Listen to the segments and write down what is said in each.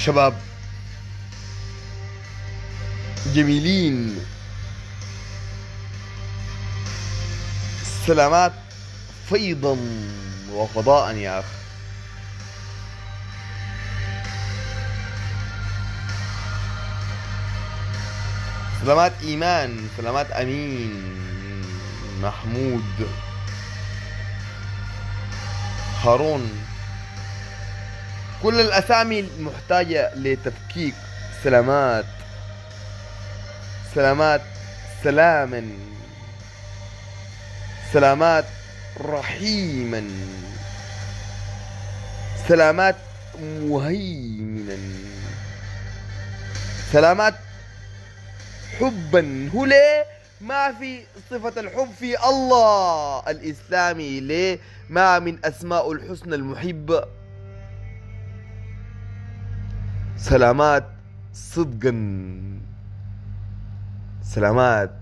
شباب جميلين. سلامات فيضا وفضاء يا أخ. سلامات إيمان، سلامات أمين، محمود، هارون. كل الأسامي محتاجة لتفكيك. سلامات، سلامات، سلاما، سلامات رحيما، سلامات مهيمنا، سلامات حبا. هو ليه ما في صفة الحب في الله الإسلامي؟ ليه ما من أسماء الحسنى المحب؟ سلامات صدقا، سلامات.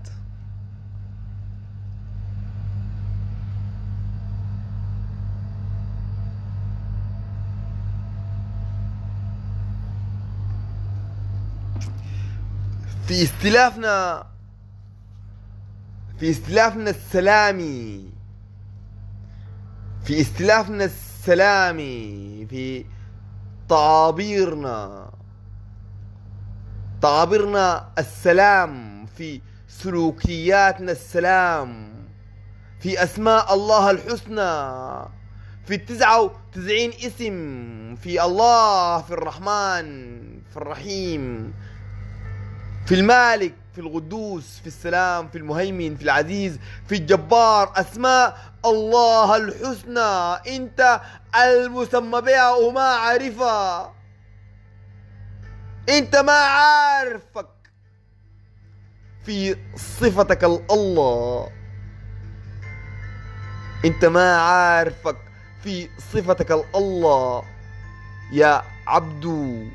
في استلافنا، في استلافنا السلامي، في استلافنا السلامي، في تعابيرنا، تعابيرنا السلام، في سلوكياتنا السلام، في أسماء الله الحسنى، في 99 اسم في الله، في الرحمن، في الرحيم، في المالك، في القدوس، في السلام، في المهيمن، في العزيز، في الجبار. أسماء الله الحسنى أنت المسمى بها وما عارفها. أنت ما عارفك في صفتك الله. أنت ما عارفك في صفتك الله يا عبدو.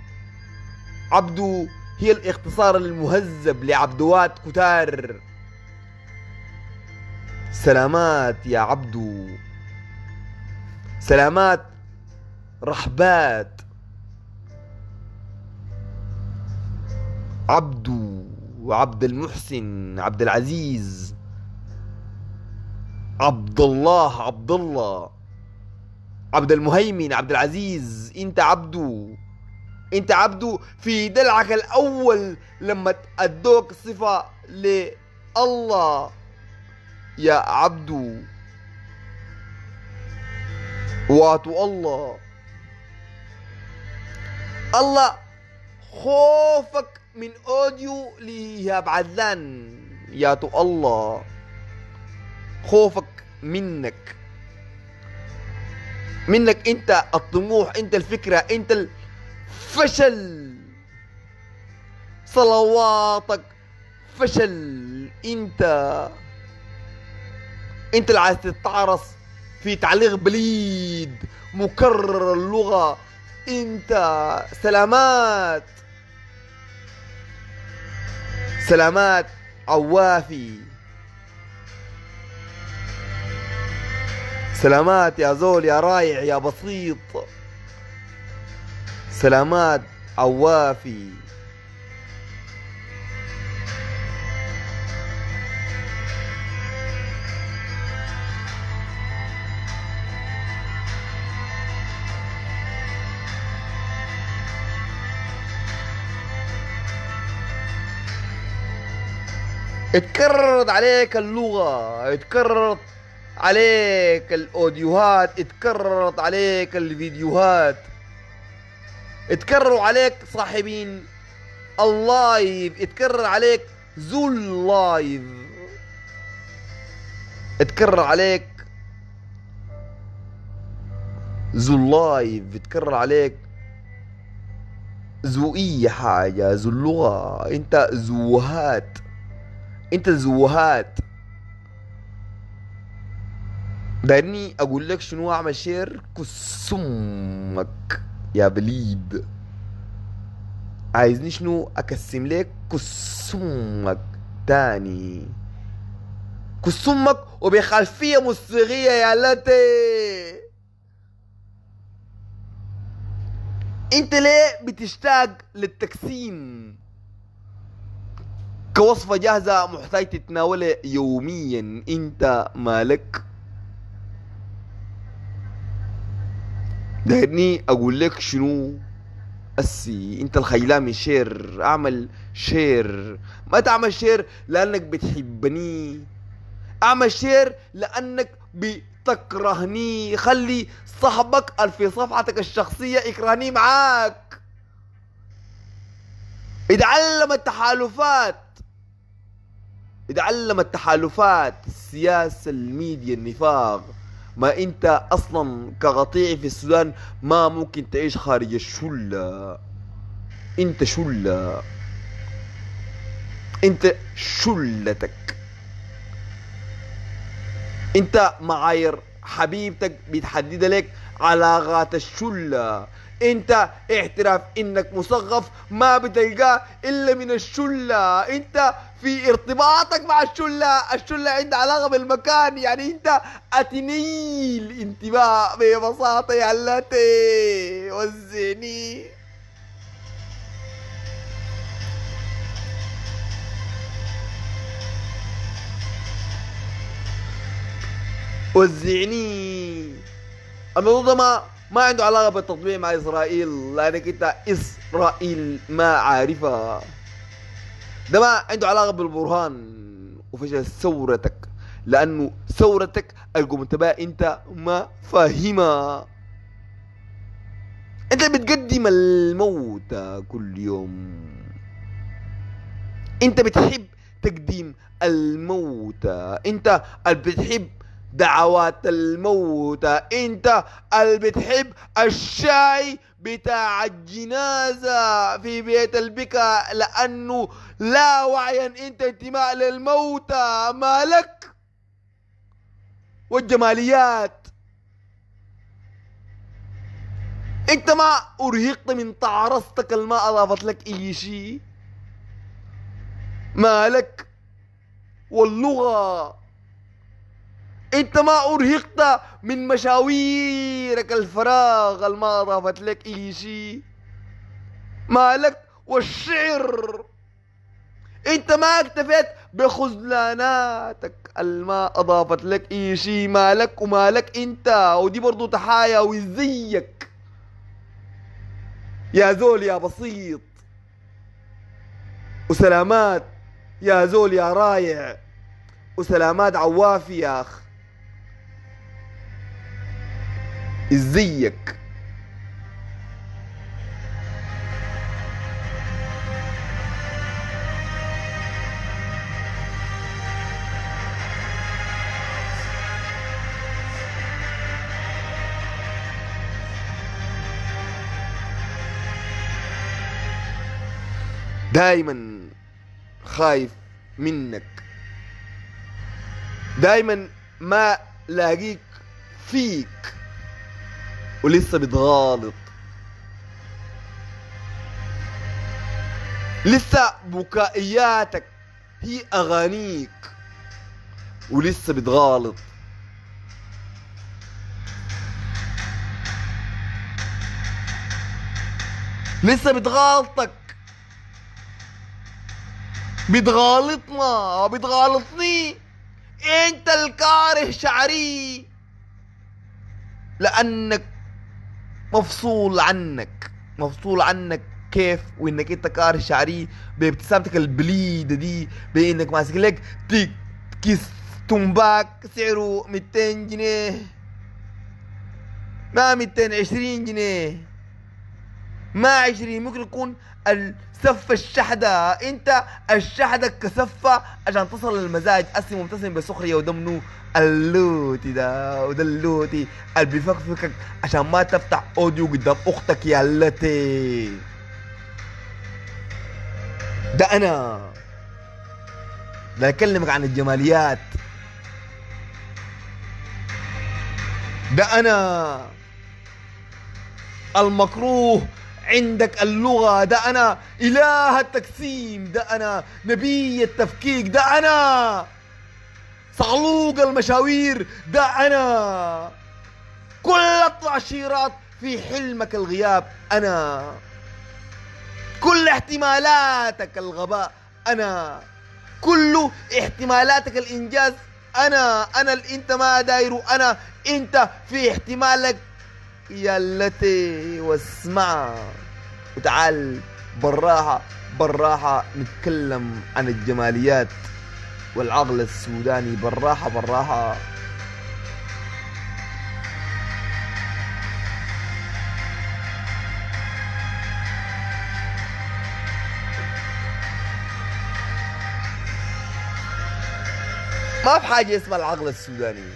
عبدو هي الاختصار المهذب لعبدوات كتار. سلامات يا عبدو، سلامات رحبات. عبدو وعبد المحسن، عبد العزيز، عبد الله، عبد الله، عبد المهيمن، عبد العزيز. انت عبدو، انت عبدو في دلعك الاول لما ادوك صفة لله يا عبدو. واتو الله، الله خوفك من اوديو لإيهاب عدلان. يا تو الله خوفك منك، منك انت الطموح، انت الفكرة، انت الفشل. صلواتك فشل. انت اللي عايز تتعرص في تعليق بليد مكرر اللغة. انت سلامات، سلامات عوافي. سلامات يا زول يا رايع يا بسيط. سلامات عوافي. اتكررت عليك اللغة، اتكررت عليك الاوديوهات، اتكررت عليك الفيديوهات، اتكرروا عليك صاحبين اللايف، اتكرر عليك ذو اللايف، اتكرر عليك ذو اللايف، اتكرر عليك ذو اي حاجة، ذو اللغة. انت زوهات، انت زوهات. دارني اقول لك شنو؟ اعمل شير كسمك يا بليد. عايزني شنو؟ اكسم لك كسمك تاني، كسمك وبخلفية موسيقية يا لاتي. انت ليه بتشتاق للتقسيم كوصفة جاهزة محتاج تتناولها يوميا؟ انت مالك؟ دايرني اقول لك شنو؟ اسي انت الخيلامي شير، اعمل شير. ما تعمل شير لانك بتحبني، اعمل شير لانك بتكرهني. خلي صاحبك في صفحتك الشخصية يكرهني معاك. اتعلم التحالفات، اتعلم التحالفات، السياسة، الميديا، النفاق. ما انت اصلا كقطيع في السودان ما ممكن تعيش خارج الشلة. انت شلة، انت شلتك. انت معايير حبيبتك بتحدد لك علاقات الشلة. انت اعتراف انك مثقف ما بتلقاه الا من الشلة. انت في ارتباطك مع الشلة، الشلة عندها علاقة بالمكان. يعني انت اتنيل انتباه ببساطة يا لاتي وزني. وزعني. الموضوع ده ما عنده علاقة بالتطبيع مع إسرائيل لأنك أنت إسرائيل ما عارفها. ده ما عنده علاقة بالبرهان وفشل ثورتك، لأنه ثورتك اللي قمت بها أنت ما فاهمها. أنت بتقدم الموت كل يوم. أنت بتحب تقديم الموت. أنت اللي بتحب دعوات الموتى. انت اللي بتحب الشاي بتاع الجنازة في بيت البكاء لانه لا وعيا انت انتماء للموتى. مالك والجماليات. انت ما ارهقت من تعرستك الما اضافت لك اي شيء. مالك واللغة. انت ما ارهقت من مشاويرك الفراغ الما اضافت لك اي شيء. مالك والشعر. انت ما اكتفيت بخذلاناتك الما اضافت لك اي شيء. مالك ومالك انت. ودي برضو تحايا وزيك يا زول يا بسيط. وسلامات يا زول يا رايع. وسلامات عوافي يا اخ. ازيك؟ دايما خايف منك. دايما ما لاقيك فيك ولسه بتغالط. لسه بكائياتك هي اغانيك ولسه بتغالط. لسه بتغالطك، بتغالطنا بتغالطني. انت الكاره شعري لانك مفصول عنك. مفصول عنك كيف؟ وانك انت كاره شعري بابتسامتك البليدة دي، بانك ماسك لك كيس تمباك سعره 200 جنيه، ما 220 جنيه، ما 20. ممكن يكون السفة الشحدة. انت الشحدة كسفة عشان تصل للمزاج. اسي مبتسم بسخرية ودمنه اللوتي ده، وده اللوتي اللي بيفكفكك عشان ما تفتح اوديو قدام اختك يا لتي. ده انا ده اكلمك عن الجماليات. ده انا المكروه عندك اللغة. ده أنا إله التقسيم. ده أنا نبي التفكيك. ده أنا صعلوق المشاوير. ده أنا كل التعشيرات في حلمك الغياب أنا، كل احتمالاتك الغباء أنا، كل احتمالاتك الإنجاز أنا اللي أنت ما دايره أنا. أنت في احتمالك يا التي واسمع، وتعال بالراحة بالراحة نتكلم عن الجماليات والعقل السوداني بالراحة بالراحة. ما في حاجة اسمها العقل السوداني،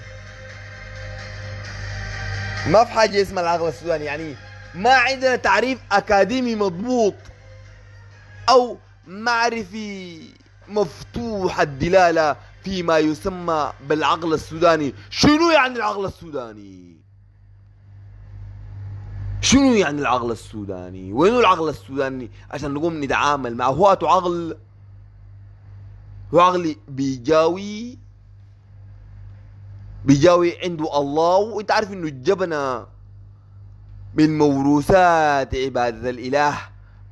ما في حاجة اسمها العقل السوداني. يعني ما عندنا تعريف أكاديمي مضبوط أو معرفي مفتوح الدلالة فيما يسمى بالعقل السوداني. شنو يعني العقل السوداني؟ شنو يعني العقل السوداني؟ وينو العقل السوداني عشان نقوم نتعامل معه؟ هو عقل، هو عقل بيجاوي عنده الله، وانت عارف انه الجبنة من موروثات عبادة الإله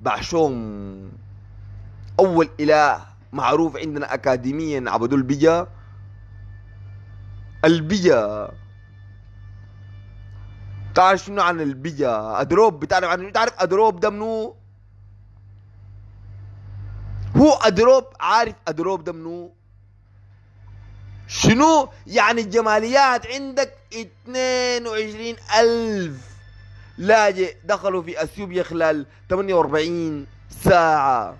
بعشوم. أول إله معروف عندنا أكاديميا عبدوا البيجا. البيجا تعرف شنو عن البيجا؟ أدروب بتعرف عنه؟ تعرف أدروب ده منو؟ هو أدروب، عارف أدروب ده منو؟ شنو يعني الجماليات؟ عندك 22,000 لاجئ دخلوا في اثيوبيا خلال 48 ساعة.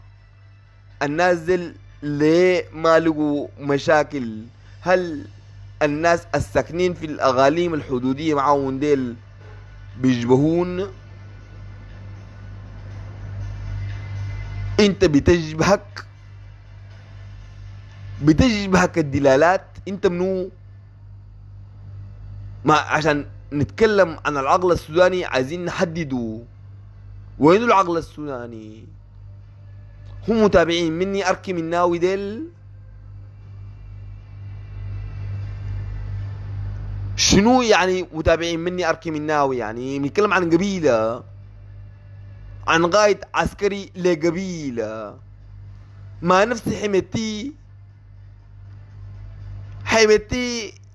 الناس دل ليه ما لقوا مشاكل؟ هل الناس الساكنين في الاقاليم الحدودية معاهم ديل بيشبهون؟ انت بتشبهك الدلالات. انت منو؟ ما عشان نتكلم عن العقل السوداني عايزين نحدده وين العقل السوداني. هم متابعين مني أركي من ناوي ديل؟ شنو يعني متابعين مني أركي من ناوي؟ يعني بنتكلم عن قبيلة، عن قائد عسكري لقبيلة. ما نفس حميتي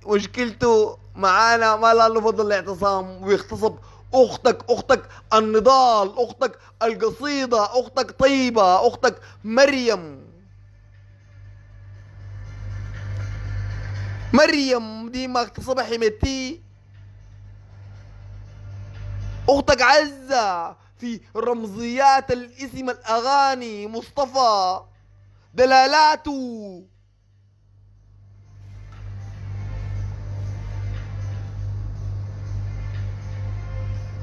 مشكلته معانا ما له فضل الاعتصام ويغتصب اختك النضال، اختك القصيدة، اختك طيبة، اختك مريم دي ما اغتصبها حميتي. اختك عزة في رمزيات الاسم الاغاني مصطفى دلالاته.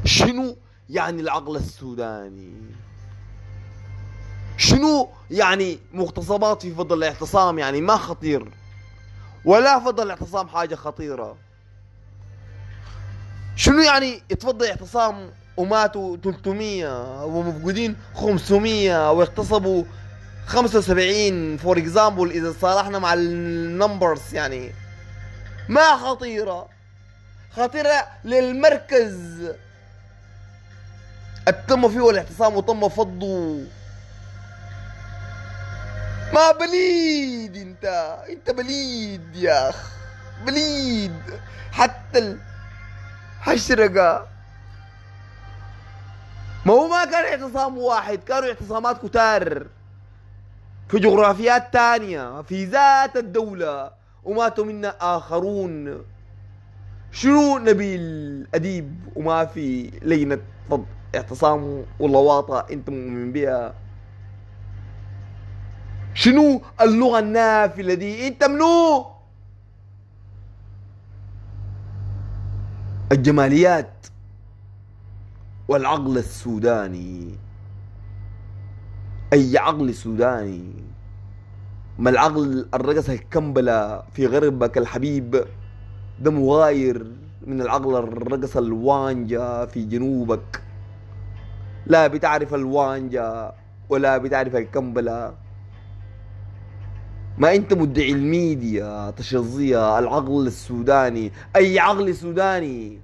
شنو يعني العقل السوداني؟ شنو يعني مغتصبات في فضل الاعتصام؟ يعني ما خطير، ولا فضل الاعتصام حاجة خطيرة. شنو يعني يتفضل اعتصام وماتوا 300 ومفقودين 500 واغتصبوا 75 فور اكزامبل اذا صالحنا مع النمبرز؟ يعني ما خطيرة، خطيرة للمركز تم فيه الاعتصام وتم فضه. ما بليد انت بليد يا اخ، بليد. حتى الحشرقة ما كان اعتصام واحد، كانوا اعتصامات كتار في جغرافيات تانية في ذات الدولة وماتوا منا آخرون. شنو نبيل أديب وما في لجنة فض اعتصام واللواطة انت مؤمن بها؟ شنو اللغة النافلة دي؟ انت منو؟ الجماليات والعقل السوداني. اي عقل سوداني؟ ما العقل الرقص الكمبلة في غربك الحبيب ده مغاير من العقل الرقص الوانجا في جنوبك. لا بتعرف الوانجا ولا بتعرف الكمبلة. ما انت مدعي الميديا تشظية العقل السوداني. اي عقل سوداني؟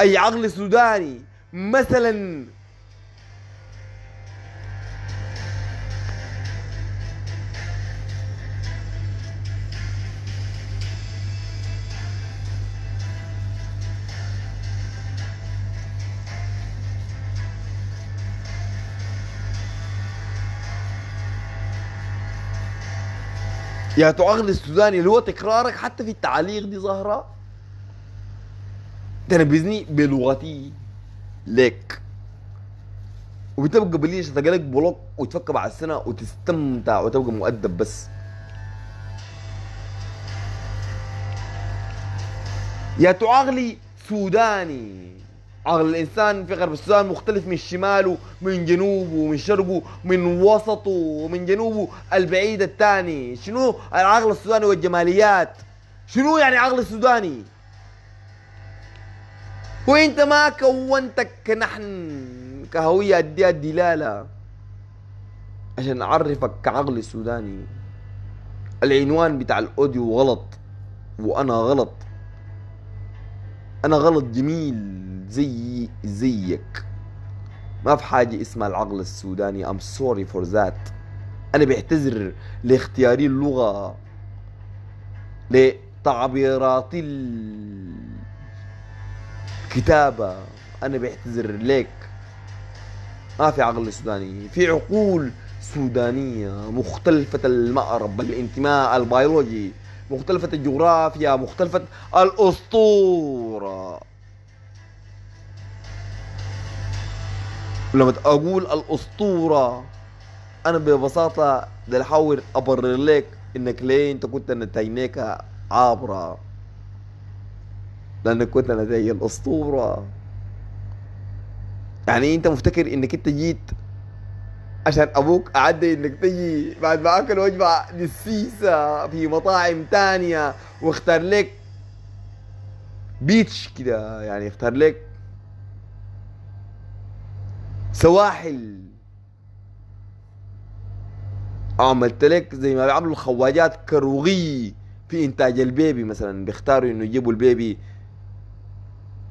أي عقل سوداني مثلا يا عقل السوداني اللي هو تكرارك حتى في التعاليق دي ظاهرة تنبذني بلغتي ليك، وبتبقى بليش تلقى بلوك وتفكر بعد السنة وتستمتع وتبقى مؤدب. بس يا عقلي سوداني، عقل الإنسان في غرب السودان مختلف من شماله من جنوبه من شرقه من وسطه ومن جنوبه البعيد الثاني. شنو العقل السوداني والجماليات؟ شنو يعني عقل السوداني؟ وانت ما كونتك كنحن كهوية اديها الدلالة عشان اعرفك كعقل السوداني. العنوان بتاع الاوديو غلط وانا غلط، انا غلط جميل زيك. ما في حاجة اسمها العقل السوداني. I'm sorry for that. انا بعتذر لاختياري اللغة لتعبيرات الكتابة. انا بعتذر لك. ما في عقل سوداني، في عقول سودانية مختلفة المأرب الانتماء البيولوجي، مختلفة الجغرافيا، مختلفة الأسطورة. ولما أقول الأسطورة أنا ببساطة بدي أحاول أبرر لك إنك ليه أنت كنت نتاينيك عابرة، لأنك كنت نتاي الأسطورة. يعني أنت مفتكر إنك أنت جيت عشان ابوك اعدى انك تجي بعد ما اكل وجبه للسيسه في مطاعم تانية واختار لك بيتش كده، يعني اختار لك سواحل، عملت لك زي ما بيعملوا الخواجات كروغي في انتاج البيبي مثلا، بيختاروا انه يجيبوا البيبي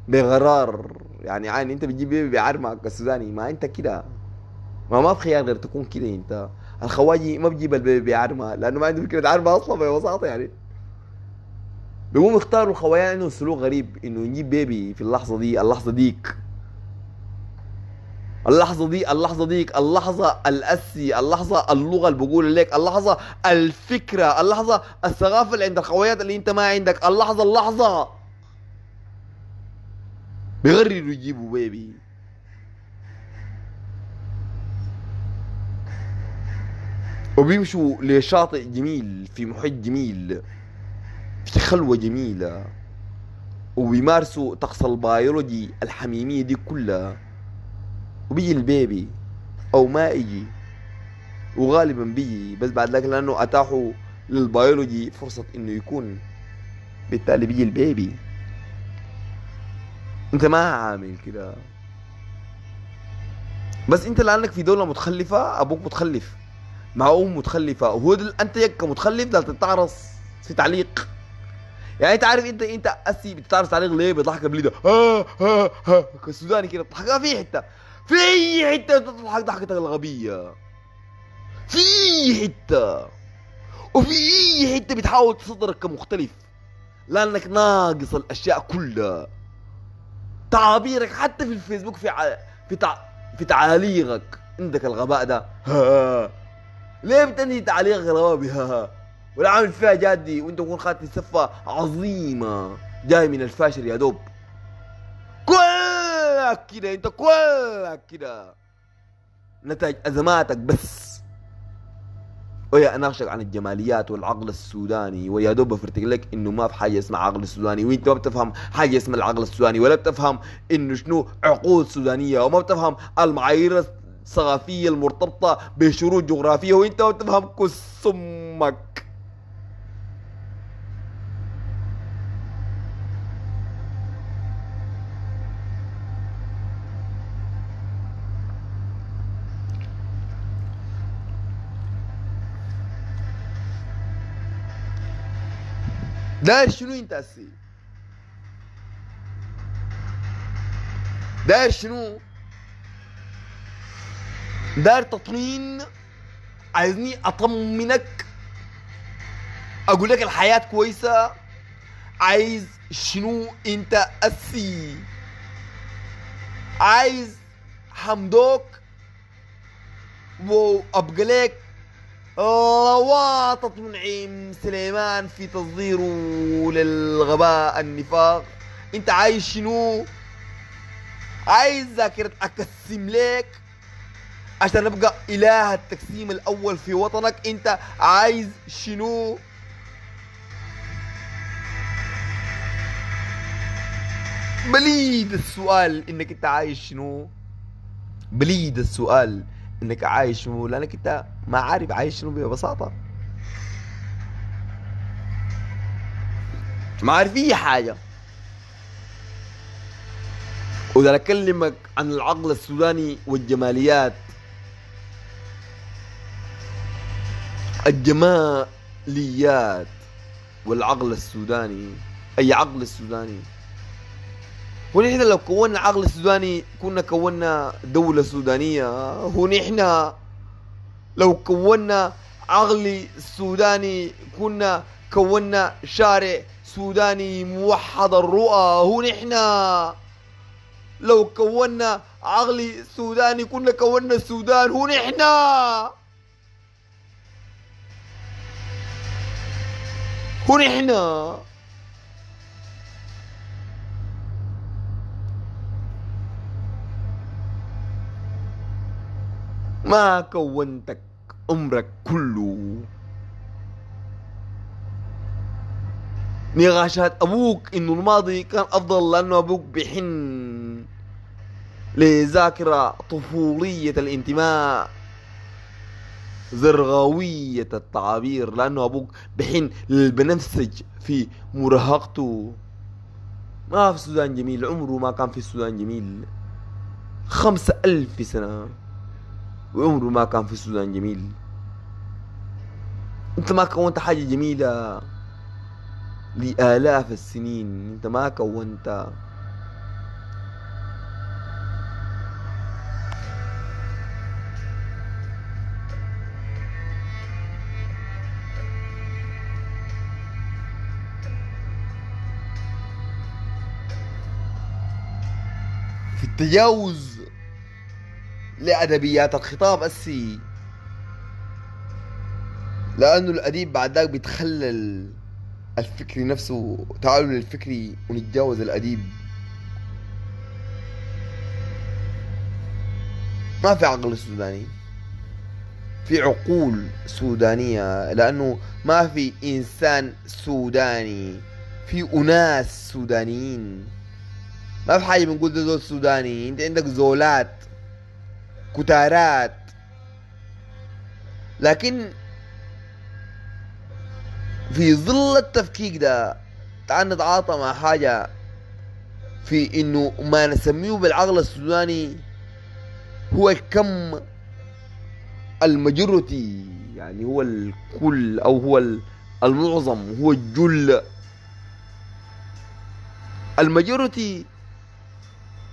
بغرار. يعني عادي انت بتجيب بيبي بعرمك السوداني، ما انت كده، ما في خيار غير تكون كده. انت الخواجي ما بجيب البيبي بعرمه لانه ما عنده فكره عرمه اصلا ببساطه. يعني بيقوموا يختاروا الخوايا عندهم سلوك غريب انه نجيب بيبي في اللحظه دي، اللحظه ديك، اللحظه دي، اللحظه ديك، اللحظه الاسي، اللحظه اللغه اللي بقول لك، اللحظه الفكره، اللحظه الثقافه اللي عند الخوايات اللي انت ما عندك، اللحظه بيغرروا يجيبوا بيبي. وبيمشوا لشاطئ جميل في محيط جميل في خلوة جميلة، وبيمارسوا طقس البيولوجي الحميمية دي كلها، وبيجي البيبي أو ما يجي، وغالبا بيجي بس بعد ذلك لأنه أتاحوا للبيولوجي فرصة إنه يكون، بالتالي بيجي البيبي. أنت ما عامل كده، بس أنت لأنك في دولة متخلفة، أبوك متخلف مع أم متخلفة، وهو أنت يك متخلف ده تتعرص في تعليق. يعني انت عارف انت اسي بتعرف تعليق ليه بيضحك بليده كالسوداني كده بتضحك في حته، في اي حته بتضحك ضحكتك الغبيه، في اي حته، وفي اي حته بتحاول تصدرك كمختلف لانك ناقص الاشياء كلها. تعابيرك حتى في الفيسبوك في تعاليقك عندك الغباء ده ليه بتنهي تعليقك الغباء بها ولا عامل فيها جادي وانت تكون خاتم سفة عظيمة جاي من الفاشل يا دوب. كلك كده، انت كلك كده نتاج ازماتك بس. ويا اناقشك عن الجماليات والعقل السوداني ويا دوب بفرتق لك انه ما في حاجه اسمها عقل السوداني، وانت ما بتفهم حاجه اسمها العقل السوداني، ولا بتفهم انه شنو عقول سودانيه، وما بتفهم المعايير الثقافيه المرتبطه بشروط جغرافيه، وانت ما بتفهم كس امك. داير شنو انت هسي؟ داير شنو؟ داير تطمين؟ عايزني اطمنك؟ اقول لك الحياة كويسة؟ عايز شنو انت اسي؟ عايز حمدوك وابقى لك لواطة منعم سليمان في تصديره للغباء النفاق؟ انت عايز شنو؟ عايز ذاكرة اقسم لك عشان ابقى اله التقسيم الاول في وطنك؟ انت عايز شنو؟ بليد السؤال انك انت عايز شنو. بليد السؤال انك عايز شنو، لانك انت ما عارف عايز شنو ببساطة. ما عارف اي حاجة. واذا اكلمك عن العقل السوداني والجماليات، الجماليات والعقل السوداني، اي عقل السوداني. ونحن لو كونا عقل السوداني كنا كونا دولة سودانية. ونحن لو كونا عقل السوداني كنا كونا شارع سوداني موحد الرؤى. ونحن لو كونا عقل سوداني كنا كونا السودان. ونحن ما كونتك عمرك كله. نقاشات ابوك انه الماضي كان افضل لانه ابوك بحن لذاكرة طفولية الانتماء، زرغاوية التعابير، لانه ابوك بحن للبنفسج في مراهقته. ما في السودان جميل، عمره ما كان في السودان جميل. 5000 سنة وعمره ما كان في السودان جميل. انت ما كونت حاجة جميلة لآلاف السنين. انت ما كونت. في التجاوز لأدبيات الخطاب السي، لأنه الأديب بعد ذاك بيتخلل الفكري نفسه. تعالوا للفكري ونتجاوز الأديب. ما في عقل سوداني، في عقول سودانية، لأنه ما في إنسان سوداني، في أناس سودانيين. ما في حاجة بنقول ده زول سوداني. أنت عندك زولات كتارات. لكن في ظل التفكيك ده تعال نتعاطى مع حاجة في انه ما نسميه بالعقل السوداني هو الكم الماجورتي، يعني هو الكل او هو المعظم، هو الجل. الماجورتي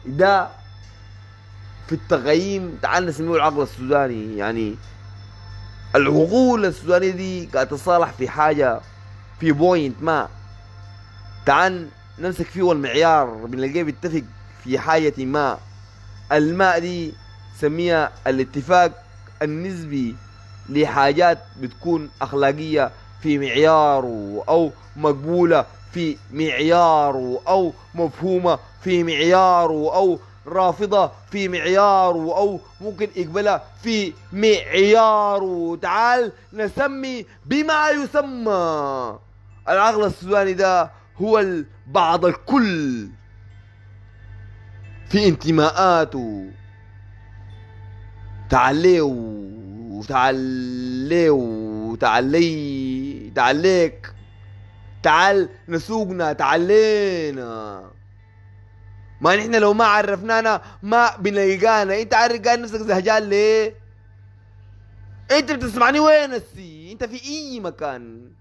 ده في التقييم تعال نسميه العقل السوداني. يعني العقول السودانية دي قاعدة تتصالح في حاجة، في بوينت ما تعال نمسك فيه المعيار بنلاقيه بيتفق في حاجة ما. الماء دي سميها الاتفاق النسبي لحاجات بتكون أخلاقية في معياره، أو مقبولة في معياره، أو مفهومة في معياره، أو رافضة في معياره، أو ممكن يقبلها في معياره. تعال نسمي بما يسمى. العقل السوداني ده هو بعض الكل في انتماءاته. تعاليو تعاليو تعالي تعاليك، تعال نسوقنا، تعالينا. ما نحن لو ما عرفنانا ما بنلقانا. انت عارف قاعد نفسك زهجان ليه؟ انت بتسمعني وين السي؟ انت في اي مكان،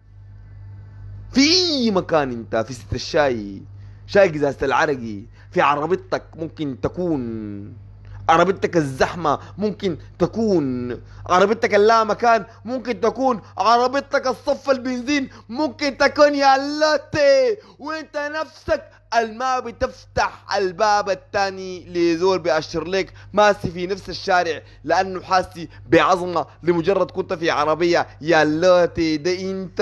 في اي مكان. انت في ست الشاي، شاي قزازة العرقي، في عربيتك ممكن تكون عربيتك الزحمة، ممكن تكون عربيتك اللا مكان، ممكن تكون عربيتك الصف البنزين، ممكن تكون يا لاتي وانت نفسك الما بتفتح الباب التاني لزول بيأشر لك ماشي في نفس الشارع لأنه حاسي بعظمة لمجرد كنت في عربية. يا لاتي ده انت،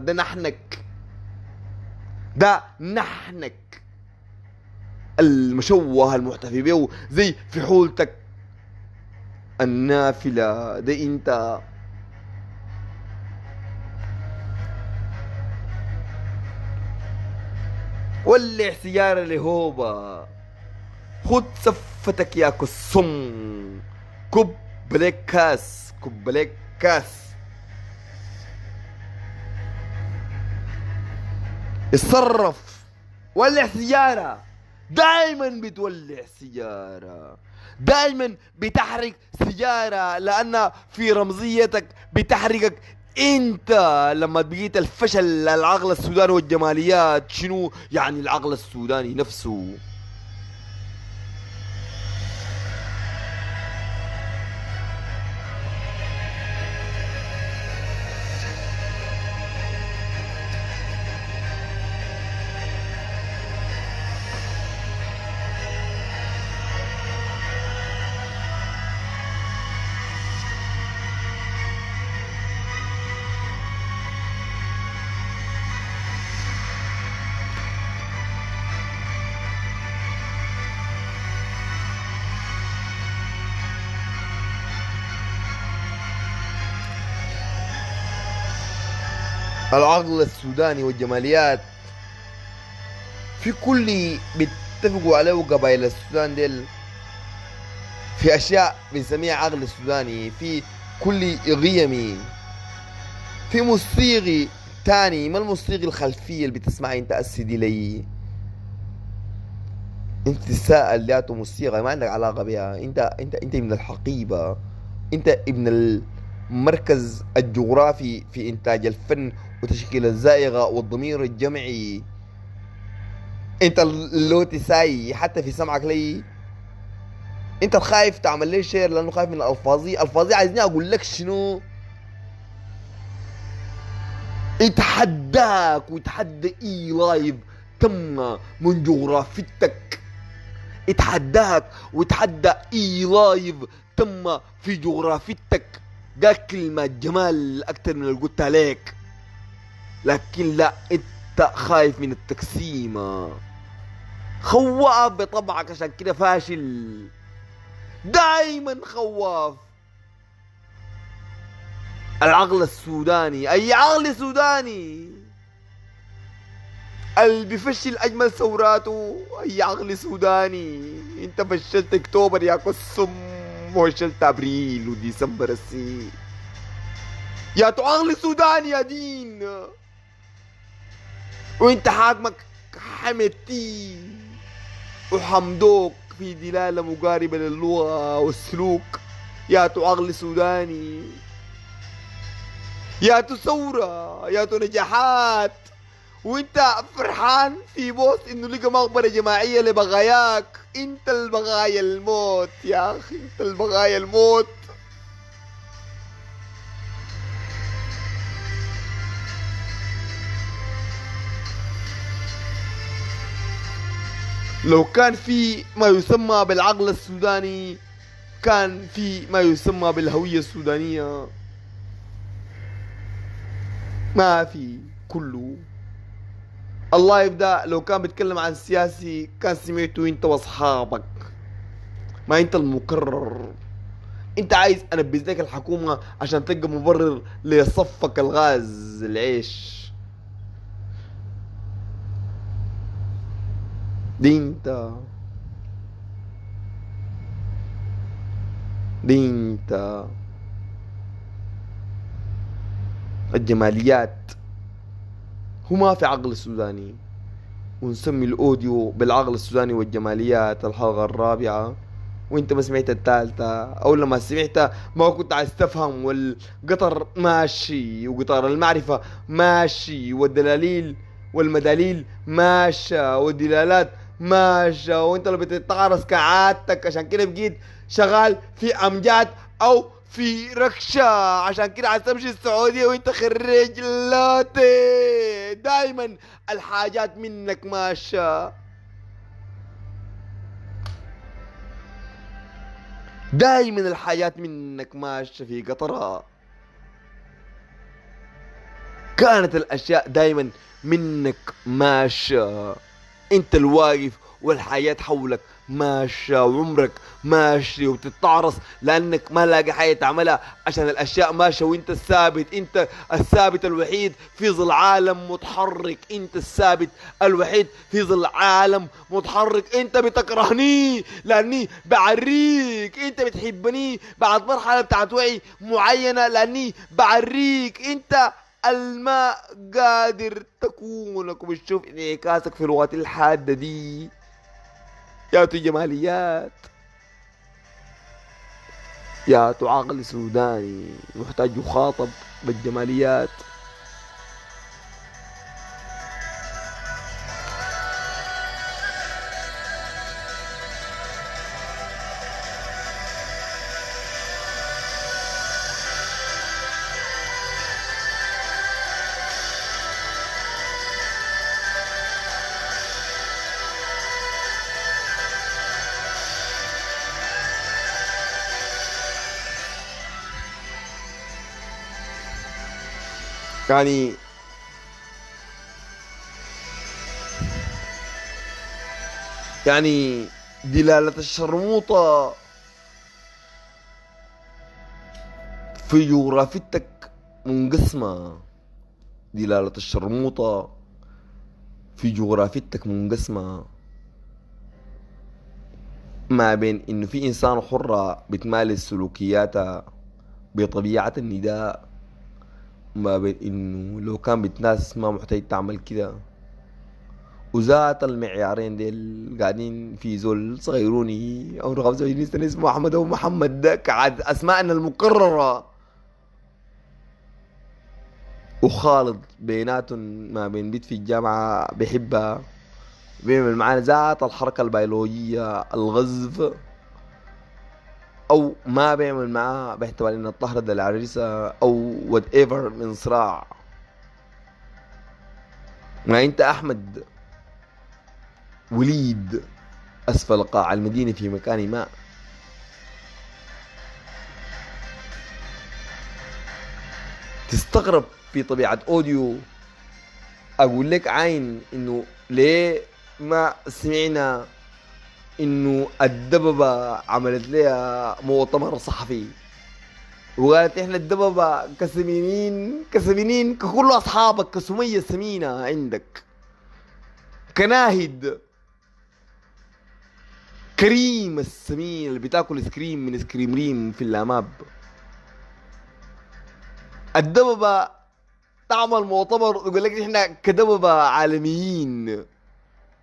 ده نحنك، ده نحنك المشوه المحتفي به زي فحولتك النافلة. ده انت. ولع سيارة لهوبا، خد سفتك يا كسم، كب لك كاس، كب لك كاس، اتصرف. ولع سيارة، دائما بتولع سيارة، دائما بتحرق سيارة لأن في رمزيتك بتحرقك انت. لما بقيت الفشل العقل السوداني والجماليات، شنو يعني العقل السوداني نفسه؟ العقل السوداني والجماليات في كل بيتفقوا عليه قبائل السودان ديل، في اشياء بنسميها عقل السوداني، في كل قيمي، في موسيقي تاني. ما الموسيقى الخلفية اللي بتسمعها انت السيدي لي؟ انت تساءل ذاته موسيقى ما عندك علاقة بها. انت ابن الحقيبة، انت ابن المركز الجغرافي في انتاج الفن وتشكيل الزائغة والضمير الجمعي. انت اللوتي ساي حتى في سمعك لي. انت الخايف تعمل لي شير لانه خايف من الفاظي عايزني اقول لك شنو؟ اتحداك ويتحدى اي لايف تم من جغرافتك. اتحداك ويتحدى اي لايف تم في جغرافتك. قال كلمة جمال اكتر من اللي قلتها لك، لكن لا، انت خايف من التقسيمة، خواف بطبعك عشان كده فاشل، دايما خواف. العقل السوداني، اي عقل سوداني اللي بيفشل اجمل ثوراته، اي عقل سوداني. انت فشلت اكتوبر يا قسم، وفشلت ابريل وديسمبر السي. يا تو عقل سوداني يا دين، وانت حاكمك حمدتي وحمدوك في دلالة مقاربة للغة والسلوك. يا تو عقل سوداني، يا تو ثورة، يا تو نجاحات، وانت فرحان في بوست انه لقى مقبرة جماعية لبغاياك. انت البغايا الموت يا اخي، انت البغايا الموت. لو كان في ما يسمى بالعقل السوداني، كان في ما يسمى بالهوية السودانية. ما في كله. الله يبدأ لو كان بيتكلم عن سياسي كان سمعته انت واصحابك، ما انت المقرر. انت عايز انبذ لك الحكومة عشان تلقى مبرر لصفك الغاز العيش. دي انت، دي انت الجماليات. هو ما في عقل سوداني، ونسمي الاوديو بالعقل السوداني والجماليات الحلقة الرابعة، وانت ما سمعت الثالثة، او لما سمعتها ما كنت عايز تفهم. والقطر ماشي وقطار المعرفة ماشي والدلاليل والمداليل ماشة والدلالات ماشة، وانت لو بتتعرس كعادتك، عشان كده بقيت شغال في امجاد او في ركشة، عشان كده عايز تمشي السعودية وانت خريج لاتي. دايما الحاجات منك ماشة، دايما الحاجات منك ماشية في قطرها. كانت الاشياء دايما منك ماشية، انت الواقف والحياة حولك ماشية، وعمرك ماشي وتتعرص لانك ما لاقي حاجة تعملها عشان الاشياء ماشية، وانت الثابت، انت الثابت الوحيد في ظل عالم متحرك، انت الثابت الوحيد في ظل عالم متحرك. انت بتكرهني لاني بعريك، انت بتحبني بعد مرحلة بتاعت وعي معينة لاني بعريك. انت الماء قادر تكونك وبتشوف انعكاسك في الوقت الحادة دي. يا جماليات، يا عقل سوداني محتاج يخاطب بالجماليات. يعني يعني دلالة الشرموطة في جغرافيتك منقسمة، دلالة الشرموطة في جغرافيتك منقسمة ما بين انه في انسان حرة بتمارس سلوكياتها بطبيعة النداء، ما بين انه لو كان بتناس ما محتاج تعمل كده. وذات المعيارين ديل قاعدين في زول صغيروني عمره 25 سنة اسمه احمد او محمد، ده كعاد اسمائنا المكررة، وخالد بيناتهم ما بين بيت في الجامعة بيحبها، بيعمل معانا ذات الحركة البيولوجية الغزف، او ما بيعمل معاه باعتبار ان الطهر ده العريسة او وات ايفر من صراع. ما انت احمد وليد اسفل قاع المدينة في مكان ما، تستغرب في طبيعة اوديو اقول لك عين انه ليه ما سمعنا انه الدببة عملت لها مؤتمر صحفي وقالت احنا الدببة كسمينين كسمينين ككل اصحابك كسمية سمينة عندك كناهد كريم السمين اللي بتاكل سكريم من سكريم ريم في اللاماب. الدببة تعمل مؤتمر يقول لك احنا كدببة عالميين،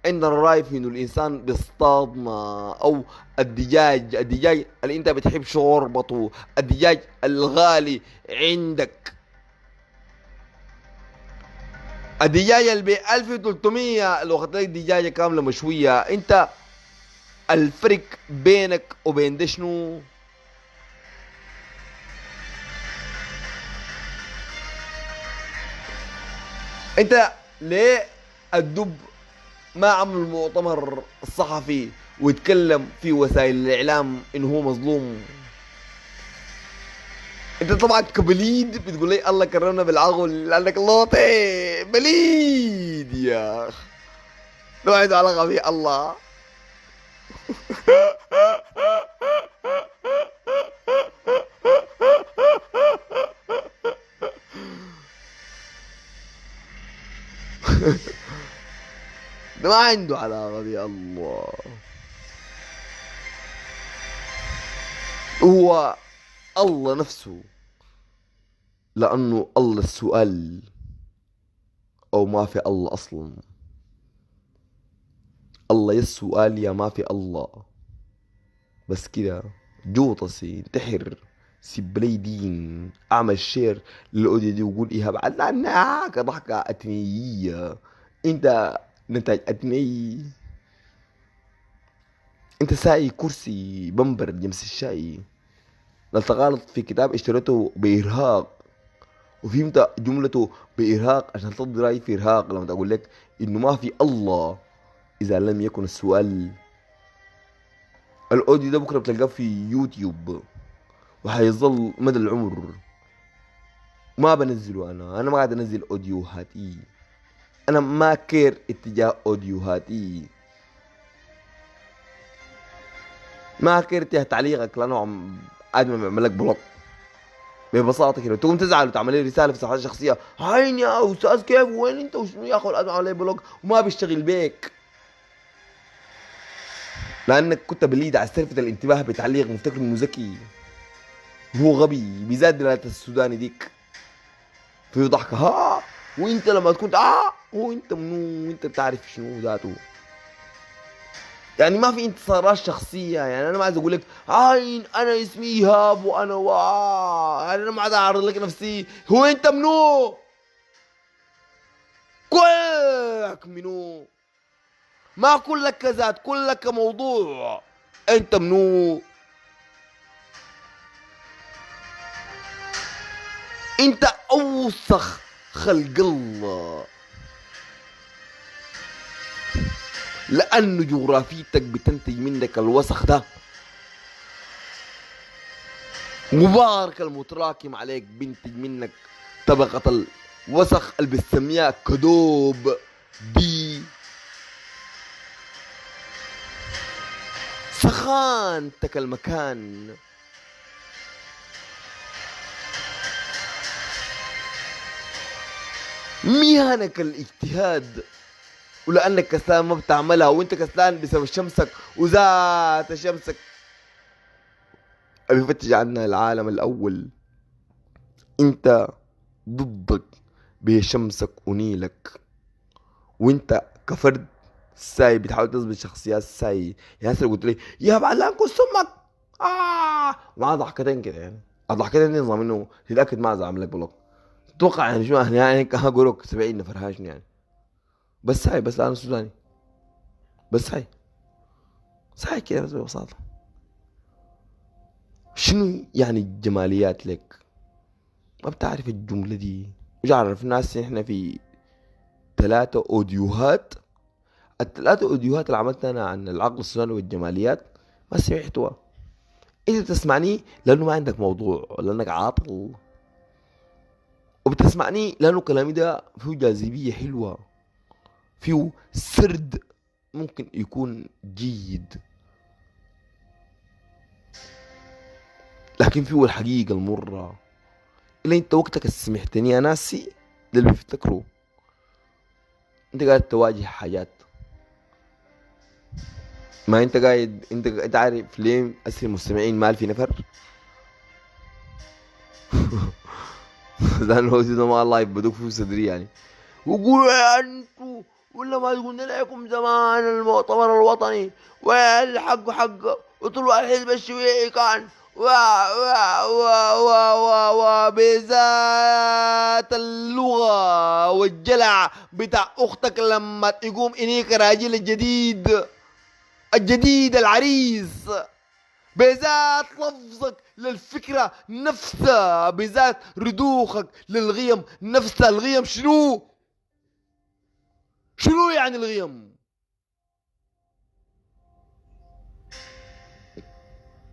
عندنا الراي في انه الانسان بيصطادنا، او الدجاج اللي انت بتحب شوربته، الدجاج الغالي عندك، الدجاجة اللي ب 1300 لو اخذت لك دجاجة كاملة مشوية، انت الفرق بينك وبين ده شنو؟ انت ليه الدب ما عمل المؤتمر الصحفي ويتكلم في وسائل الاعلام انه هو مظلوم؟ انت طبعا كبليد بتقول لي الله كرمنا بالعقل لانك لوطي بليد يا اخ، لو عنده علاقه في الله. ده ما عنده علاقه في الله، هو الله نفسه، لانه الله السؤال او ما في الله اصلا. الله يا السؤال يا ما في الله، بس كده جوطسي انتحر سيب لي دين اعمل شير للاوديو دي وقول ايهاب عدنان ضحكة اتنية انت نتاج ادمي. انت ساي كرسي بمبر جمس الشاي لتغالط في كتاب اشتريته بإرهاق وفهمت جملته بإرهاق عشان تضي رأي في إرهاق لما تقول لك إنه ما في الله إذا لم يكن السؤال. الأوديو ده بكرة بتلقاه في يوتيوب وحيظل مدى العمر. ما بنزله أنا ما قاعد أنزل أوديوهاتي. أنا ما كير اتجاه أوديوهاتي. ما كير اتجاه تعليقك لأنه قاعد ما بيعمل لك بلوك ببساطة كده تقوم تزعل وتعمل لي رسالة في صفحات شخصية. هاين يا أستاذ كيف وين أنت وشنو يا أخو الأدم عمل لي بلوك وما بيشتغل بيك لأنك كنت بليد على سلفة الانتباه بتعليق مفتكر إنه ذكي وهو غبي بيزاد دلالة السوداني ديك فيه ضحكة ها وأنت لما تكون هو أنت منو وأنت بتعرف شنو ذاته. يعني ما في انتصارات شخصية. يعني أنا ما عايز أقول لك هاين أنا اسمي إيهاب وأنا أنا ما عايز أعرض لك نفسي. هو أنت منو؟ كلك منو؟ ما كلك كذات كلك موضوع. أنت منو؟ أنت أوسخ خلق الله لأنه جغرافيتك بتنتج منك الوسخ ده. مبارك المتراكم عليك بنتج منك طبقة الوسخ اللي بتسميها كدوب دي. سخانتك المكان مهنك الاجتهاد ولأنك كسلان ما بتعملها وانت كسلان بسبب شمسك وذات شمسك بيفتش عنا العالم الأول. انت ضدك بشمسك ونيلك وانت كفرد ساي بتحاول تثبت شخصيات ساي. يعني هسه قلت لي يا بعلان كل سمك مع ضحكتين كده. يعني الضحكتين دي نظام انه تتأكد ما عامل لك بلوك. تتوقع يعني شو يعني هقولك 70 نفر هاشني يعني بس هاي بس انا سوداني بس هاي كده بس ببساطة. شنو يعني الجماليات لك؟ ما بتعرف الجملة دي. مش عارف ناس احنا في 3 أوديوهات. ال3 أوديوهات اللي عملتها انا عن العقل السوداني والجماليات ما سمعتوها. انت بتسمعني لانه ما عندك موضوع لانك عاطل وبتسمعني لانه كلامي ده فيه جاذبية حلوة فيه سرد ممكن يكون جيد لكن فيه الحقيقة المرة اللي انت وقتك سمحتني يا ناسي ده اللي بيفتكروا. انت قاعد تواجه حاجات ما انت قاعد انت عارف ليه اسر المستمعين ما في نفر لانه ده ما الله يبدوك في صدري يعني وقولوا يا انتوا ولا ما قلنا لكم زمان المؤتمر الوطني والحق حق وطلعوا الحزب الشيوعي كان بذات اللغة والجلع بتاع اختك لما تقوم انيك راجل الجديد العريس بذات لفظك للفكرة نفسها بذات ردوخك للغيم نفسها. الغيم شنو يعني الغيم؟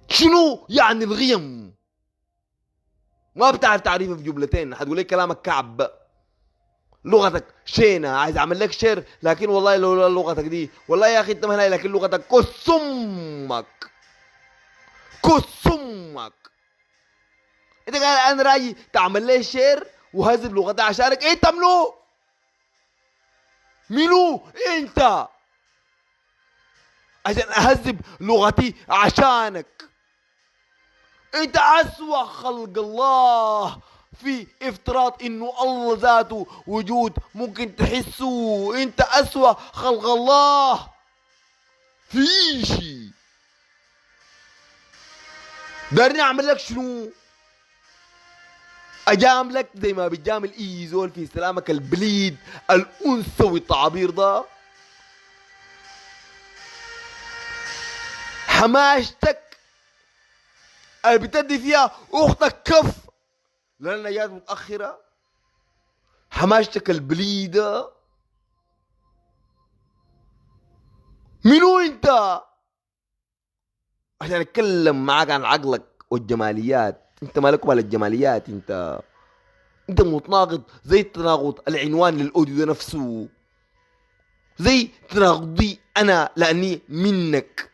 شنو يعني الغيم؟ ما بتعرف تعريفه في جملتين. حتقول لي كلامك كعب لغتك شينة عايز اعمل لك شير لكن والله لولا لغتك دي والله يا اخي انت مهناي لكن لغتك كسمك. انت قال انا راجي تعمل لي شير وهذب لغتي عشانك. انت منو انت عشان اهذب لغتي عشانك؟ انت اسوأ خلق الله في افتراض انه الله ذاته وجود ممكن تحسه. انت اسوأ خلق الله في شيء. دارني اعمل لك شنو؟ اجاملك زي ما بتجامل اي زول في سلامك البليد الانثوي التعابير ده. حماشتك اللي بتدي فيها اختك كف لان جات متاخره، حماشتك البليده. منو انت عشان اتكلم معاك عن عقلك والجماليات؟ انت مالك ولا الجماليات؟ انت متناقض زي تناقض العنوان للاوديو ده نفسه، زي تناقضي انا لاني منك،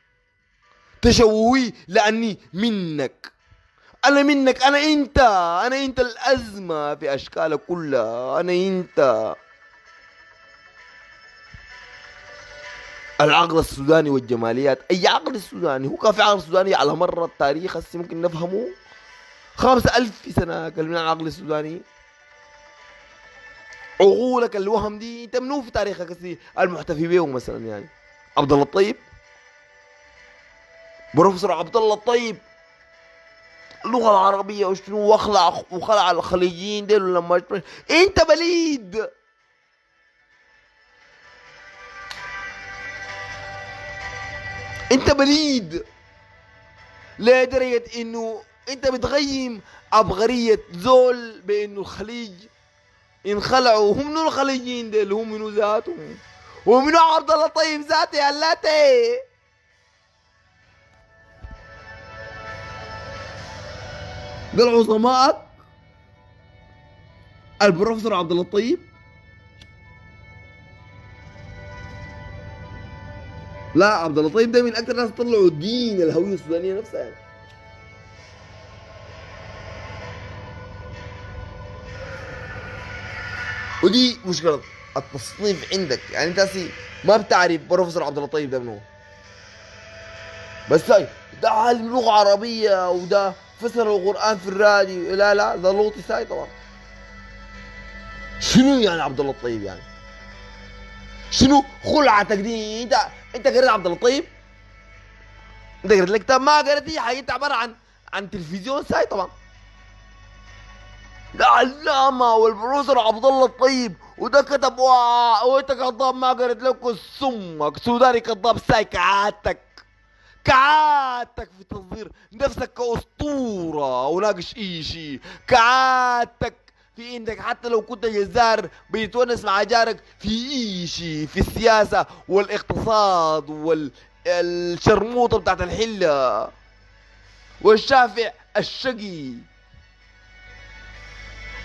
تشوهي لاني منك. انا منك، انا انت الازمه في اشكالك كلها، انا انت. العقل السوداني والجماليات، اي عقل السوداني؟ هو كان في عقل سوداني على مر التاريخ هسه ممكن نفهمه؟ 5000 سنه كلمنا عن العقل السوداني. عقولك الوهم دي انت منو في تاريخك هسه المحتفي بيهم مثلا؟ يعني عبد الله الطيب، بروفيسور عبد الله الطيب، اللغه العربيه وشنو، وخلع الخليجيين ديل لما انت بليد. انت بليد لدرجة انه انت بتغيم عبقرية زول بانه الخليج انخلعوا. هم منو الخليجيين ديل؟ هم منو ذاتهم؟ ومنو عبد الله طيب ذاته يا لاتي؟ قال عظمائك البروفيسور عبد الله الطيب؟ لا، عبد الله الطيب ده من اكثر الناس طلعوا دين الهوية السودانية نفسها يعني. ودي مشكلة التصنيف عندك، يعني انت هسي ما بتعرف بروفيسور عبد الله الطيب ده منو، بس هاي ده عالم لغة عربية وده فسر القرآن في الراديو. لا ده لوطي ساي طبعا. شنو يعني عبد الله الطيب يعني؟ شنو خلعتك دي؟ انت قريت عبد الله الطيب؟ انت قريت لك كتاب؟ ما قريت اي حاجة، انت عبارة عن تلفزيون ساي طبعا. ده علامة والبروفيسور عبد الله الطيب وده كتب وانت كذاب ما قريت لك سمك سوداني كذاب ساي. كعادتك في تصدير نفسك كأسطورة وناقش اي شيء. كعادتك في انك حتى لو كنت جزار بيتونس مع جارك في اي شيء، في السياسة والاقتصاد والشرموطة بتاعت الحلة والشافع الشقي.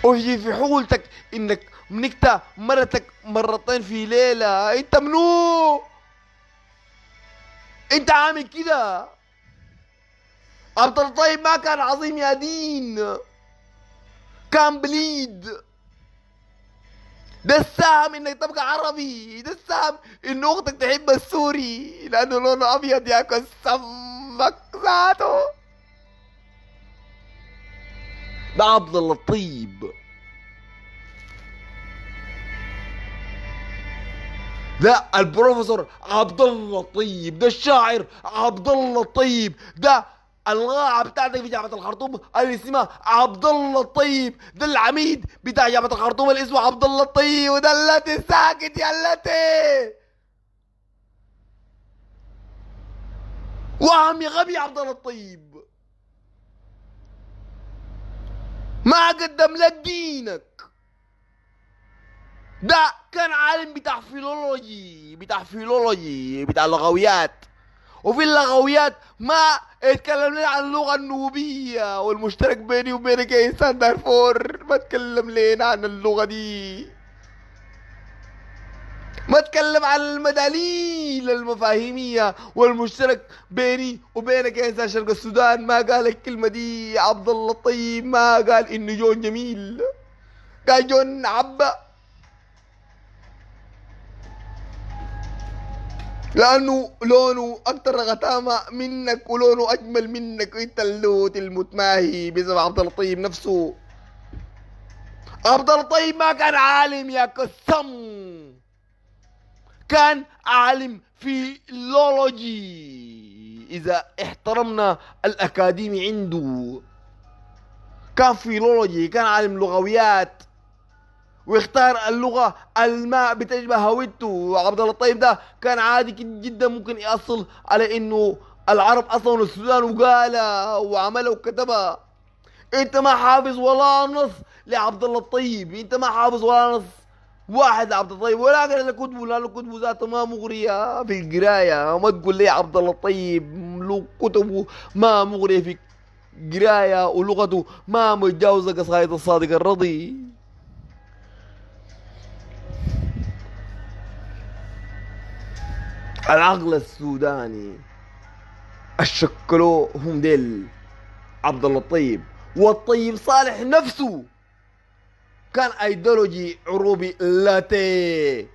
وهي في حولتك انك منكت مرتك مرتين في ليلة. انت منو؟ انت عامل كده. عبد الطيب ما كان عظيم يا دين، كان بليد. ده السهم انك تبقى عربي، ده السهم ان اختك تحب السوري لانه لونه ابيض ياكل سمك ذاته. ده عبد اللطيب، ده البروفيسور عبد الله الطيب، ده الشاعر عبد الله الطيب، ده القاعة بتاعتك في جامعة الخرطوم اللي اسمها عبد الله الطيب، ده العميد بتاع جامعة الخرطوم اللي اسمه عبد الله الطيب. وده التي ساكت يا التي وهم يا غبي. عبد الله الطيب ما قدم لك دينك. ده كان عالم بتاع لغويات، وفي اللغويات ما اتكلم لنا عن اللغة النوبية والمشترك بيني وبينك يا انسان دارفور. ما اتكلم لنا عن اللغة دي، ما اتكلم عن المداليل المفاهيمية والمشترك بيني وبينك يا انسان شرق السودان. ما قال الكلمة دي عبد الله الطيب، ما قال انه جون جميل، قال جون عبا، لانه لونه اكتر غتامة منك ولونه اجمل منك. انت اللوت المتماهي بسبب عبد اللطيف نفسه. عبد اللطيف ما كان عالم يا قسم، كان عالم في اللولوجي اذا احترمنا الاكاديمي عنده. كان فيلولوجي، كان عالم لغويات، واختار اللغة الما بتشبه هويته. عبد الله الطيب ده كان عادي جدا ممكن يأصل على انه العرب اصلا السودان وقالها وعملها وكتبها. انت ما حافظ ولا نص لعبد الله الطيب، انت ما حافظ ولا نص واحد لعبد الله الطيب، ولا قرأ كتبه، لا كتبه ذاته ما مغرية في القراية. ما تقول لي عبد الله الطيب له كتبه ما مغرية في قراية، ولغته ما متجاوزة قصائد الصادق الرضي. العقل السوداني الشكلوه هم ديل عبد الله الطيب. والطيب صالح نفسه كان ايديولوجي عروبي لاتيه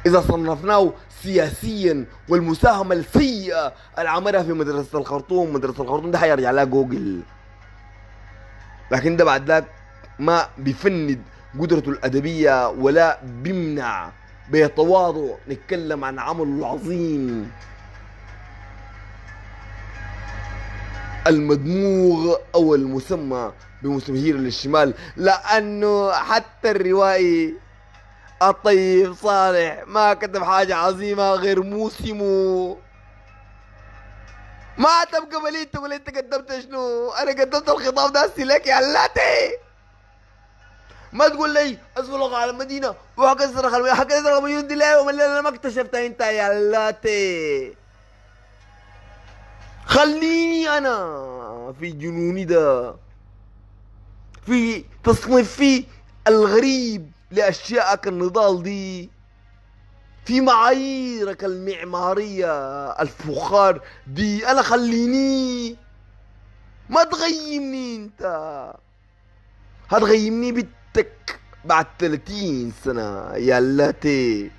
اذا صنفناه سياسيا. والمساهمه السيئه اللي عملها في مدرسه الخرطوم، مدرسه الخرطوم ده حيرجع لها جوجل، لكن ده بعد ذاك ما بيفند قدرته الادبيه ولا بيمنع بتواضع نتكلم عن عمله العظيم المدموغ او المسمى بمستمهير للشمال. لانه حتى الروائي الطيب صالح ما كتب حاجة عظيمة غير موسمه. ما تبقى بليد تقول انت قدمت شنو؟ انا قدمت الخطاب ده لك يا لاتي. ما تقول لي اسفل على المدينة وهكذا هكذا المدينة دي ليه ومن انا ما اكتشفتها انت يا لاتي. خليني انا في جنوني ده، في تصنيفي الغريب لاشيائك النضال دي، في معاييرك المعمارية الفخار دي. انا خليني، ما تغيمني انت، هتغيمني بنتك بعد 30 سنة يا لاتي.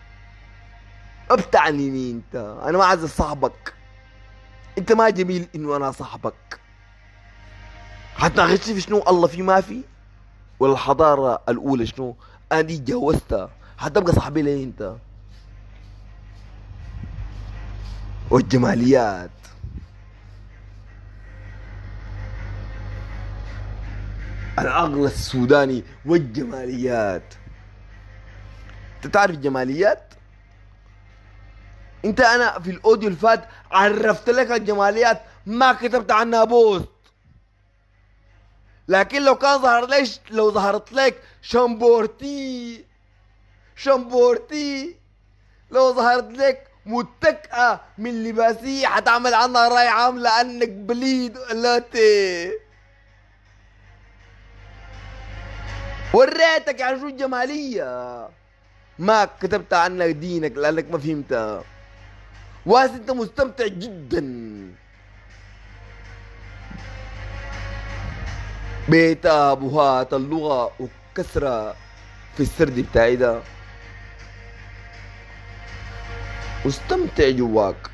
ابتعني انت، انا ما عايز صاحبك، انت ما جميل انه انا صاحبك. هتناقشني في شنو الله في ما في، ولا الحضارة الاولى شنو؟ انا دي اتجوزتها، هتبقى صاحبي ليه انت؟ والجماليات، العقل السوداني والجماليات. انت تعرف الجماليات؟ انت انا في الاوديو الفات عرفت لك الجماليات، ما كتبت عنها بوست. لكن لو كان ظهر ليش، لو ظهرت لك شمبورتي لو ظهرت لك متكئة من لباسية حتعمل عنها رأي عام لأنك بليد لاتي. وريتك يعني شو الجمالية، ما كتبت عنك دينك لأنك ما فهمتها. واس انت مستمتع جدا بتابوهات اللغة وكسرة في السرد بتاعي ده، مستمتع جواك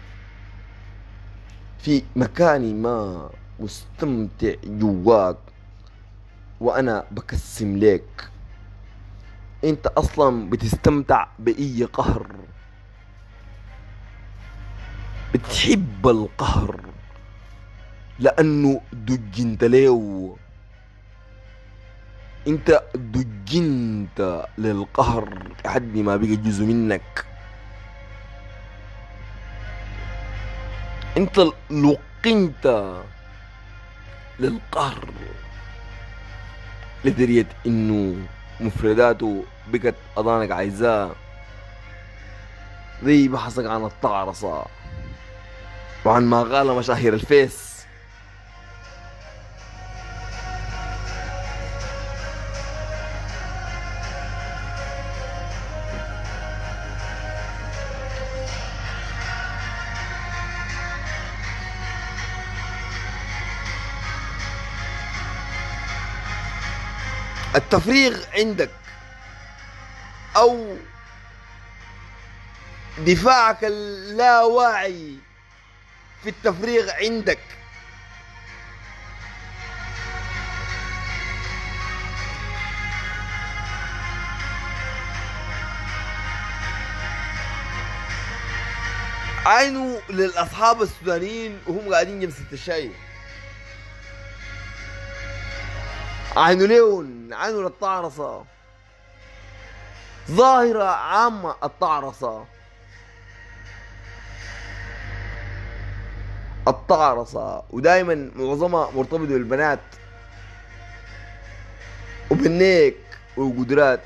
في مكاني ما، مستمتع جواك وانا بكسم لك. انت اصلا بتستمتع باي قهر، بتحب القهر لانه دجنت ليه، انت دجنت للقهر لحد ما بقى جزء منك. انت لقنت للقهر لدرجة انه مفرداته بقت اضانك عايزاه، زي بحثك عن الطعرصة وعن ما قال مشاهير الفيس. التفريغ عندك او دفاعك اللاواعي في التفريغ عندك عينوا للاصحاب السودانيين وهم قاعدين جلسة الشاي. عينه لون، عينه للطعرصة. ظاهرة عامة الطعرصة. الطعرصة ودائما معظمها مرتبطة بالبنات وبالنيك والقدرات.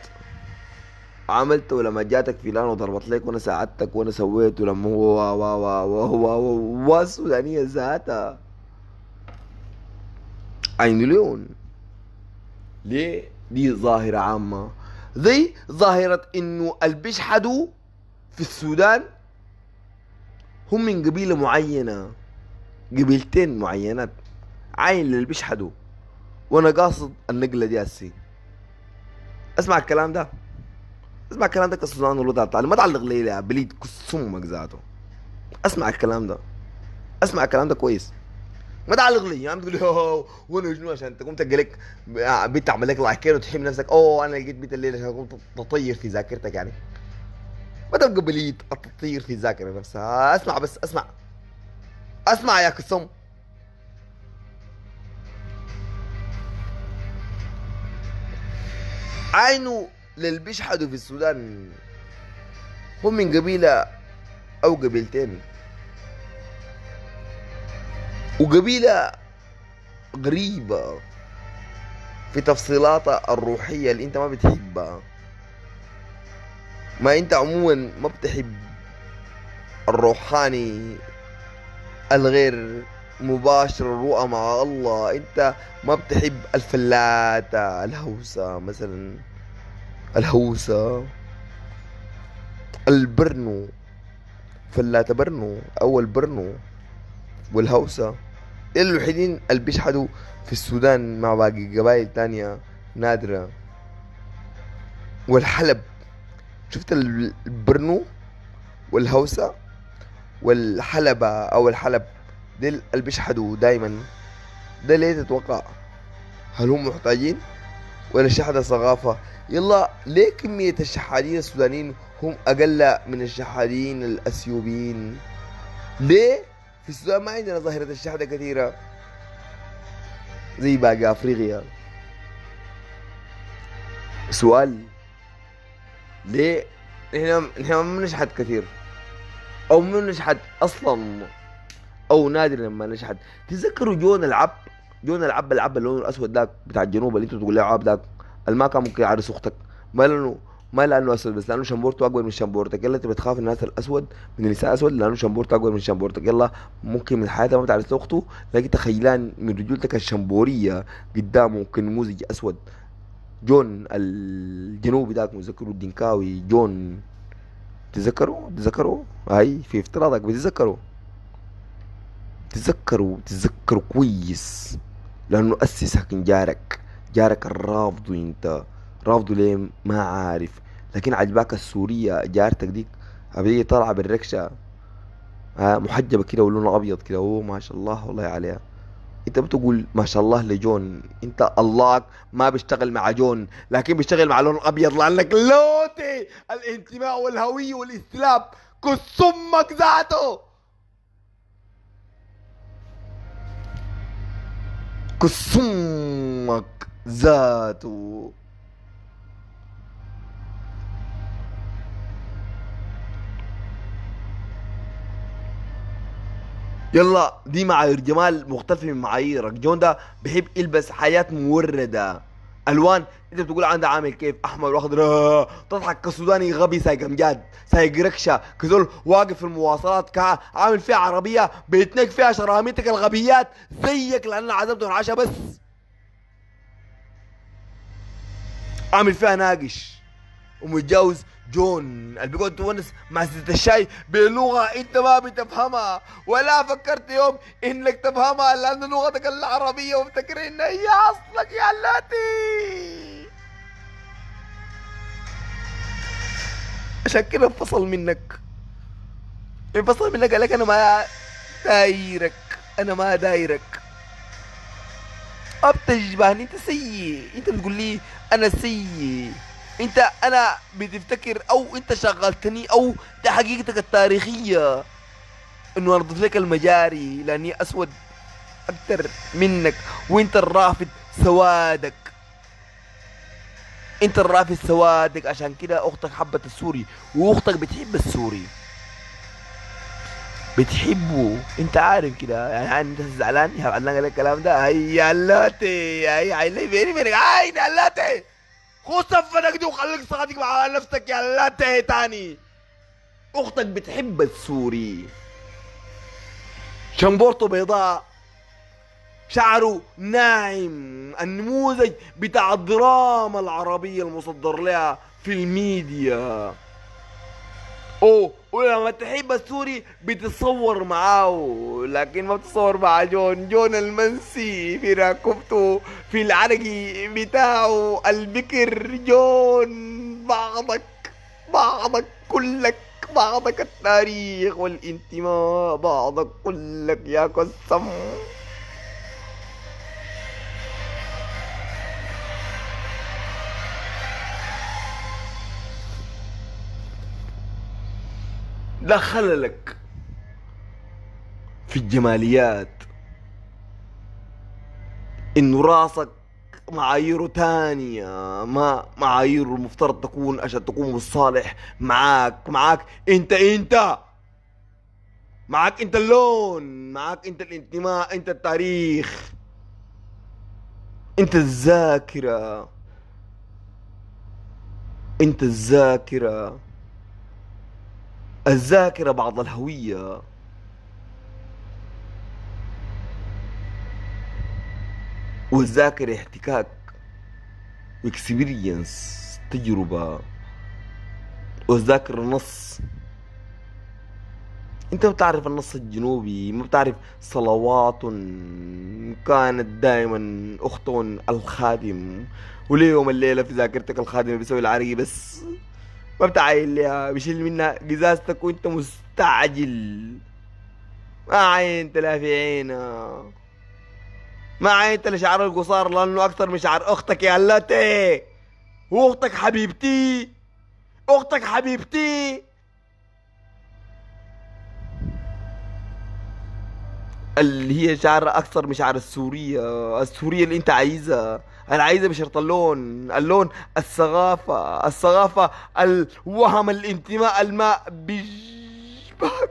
عملت ولما جاتك فلان وضربت لك وانا ساعدتك وانا سويت ولما هو السودانية ذاتها عين لون. ليه؟ دي ظاهرة عامة، زي ظاهرة انه اللي بيشحدوا في السودان هم من قبيلة معينة، قبيلتين معينات عين اللي بيشحدوا. وانا قاصد النقلة دي هسي. اسمع الكلام ده، اسمع الكلام ده كالسودان والله تعالى، ما تعلق لي يا بليد كسمك ذاته. اسمع الكلام ده، اسمع الكلام ده كويس. ما تعلق لي يعني تقول لي اوه وانا شنو عشان تقوم تلقى لك بنت تعمل لك لايكين وتحمي نفسك. اوه انا لقيت بنت الليله عشان تقوم تطير في ذاكرتك يعني. ما تبقى بليد تطير في الذاكره نفسها. اسمع بس، اسمع اسمع يا كسم. عينوا للي بيشحدوا في السودان هم من قبيله او قبيلتين، وقبيله غريبه في تفصيلاتها الروحيه اللي انت ما بتحبها. ما انت عموما ما بتحب الروحاني الغير مباشر الرؤى مع الله. انت ما بتحب الفلاتة الهوسة مثلا، الهوسة البرنو، فلاتة برنو او البرنو والهوسة الوحيدين اللي بيشحدوا في السودان مع باقي قبائل تانية نادرة. والحلب، شفت البرنو والهوسة والحلبة او الحلب ديل اللي بيشحدوا دايما. ده ليه تتوقع؟ هل هم محتاجين ولا شحدة ثقافة؟ يلا ليه كمية الشحادين السودانيين هم أقل من الشحادين الأثيوبيين؟ ليه في السودان ما عندنا ظاهرة الشحدة كثيرة زي باقي أفريقيا؟ سؤال، ليه نحن ما بنشحد كثير أو ما بنشحد أصلا او نادر لما نشحد؟ تتذكروا جون العب، جون العب، العب اللون الاسود ذاك بتاع الجنوب اللي انتوا تقول له عاب ذاك اللي ما كان ممكن يعرس اختك، ما لانه اسود بس لانه شمبورته اقوى من شمبورتك. يلا انت بتخاف الناس الاسود من النساء اسود لانه شمبورته اقوى من شمبورتك. يلا ممكن من حياتها ما بتعرس اخته لكن تخيلان من رجولتك الشمبوريه قدامه ممكن نموذج اسود. جون الجنوبي ذاك متذكروا الدنكاوي جون؟ تذكروا هاي في افتراضك بتذكروا، تتذكروا كويس لانه اسس كان جارك الرافضه. انت رافضه ليه ما عارف، لكن عجباك السورية جارتك ديك ابدي طالعه بالركشه محجبه كده ولونها ابيض كده. اوه ما شاء الله والله عليها. انت بتقول ما شاء الله لجون، انت الله ما بيشتغل مع جون لكن بيشتغل مع لون ابيض لانك لوتي الانتماء والهويه والاستلاب كسمك ذاته، كسمك ذاته. يلا دي معايير جمال مختلفة من معاييرك. جون ده بحب يلبس حاجات موردة الوان، انت بتقول عنده عامل كيف احمر واخضر تضحك كسوداني غبي سايق امجاد سايق ركشه كذول واقف في المواصلات عامل فيها عربيه بيتنك فيها شراميتك الغبيات زيك لان عزمته العشاء بس عامل فيها ناقش ومتجوز جون اللي بيقعد تونس مع ست الشاي بلغة انت ما بتفهمها ولا فكرت يوم انك تفهمها لان لغتك العربية ومفتكر ان هي اصلك يا اللاتي. عشان كده انفصل منك، انفصل منك قال لك انا ما دايرك، انا ما دايرك بتشبهني، انت سيء، انت بتقول لي انا سيء، انت انا بتفتكر او انت شغلتني او ده حقيقتك التاريخية انه انظف لك المجاري لاني اسود اكتر منك وانت الرافض سوادك انت الرافي السوادق، عشان كده اختك حبت السوري، واختك بتحب السوري، بتحبه، انت عارف كده يعني. انت زعلان يا عدنان قال الكلام ده؟ هيا اللاتي، هيا هيا بيني بينك، هيا اللاتي، خذ صفنك دي وخليك صادق مع نفسك يا اللاتي تاني. اختك بتحب السوري، شنبورته بيضاء، شعره ناعم، النموذج بتاع الدراما العربية المصدر لها في الميديا. اوه، ولما تحب السوري بتتصور معاه، لكن ما بتتصور مع جون المنسي في راكبته في العرقي بتاعه البكر. جون بعضك كلك، بعضك التاريخ والانتماء، بعضك كلك يا قسم. لا خللك في الجماليات، انه راسك معاييره تانية، ما معاييره المفترض تكون عشان تكون بالصالح معاك انت معاك انت اللون، معاك انت الانتماء، انت التاريخ، انت الذاكرة، انت الذاكرة بعض الهوية. والذاكرة احتكاك، اكسبيرينس، تجربة. والذاكرة نص، انت ما بتعرف النص الجنوبي، ما بتعرف صلوات كانت دائما اخت الخادم، وليوم الليلة في ذاكرتك الخادم بيسوي العرقي بس، ما بتعاين لها، بيشيل منها قزازتك وانت مستعجل، ما عينت لها في عينها، ما عينت لشعر القصار لانه اكثر من شعر اختك يا اللاتي. واختك حبيبتي، اختك حبيبتي اللي هي شعر اكثر من شعر السورية اللي انت عايزها، انا عايزها بشرط اللون الثقافة، الوهم، الانتماء، الماء بيشبهك.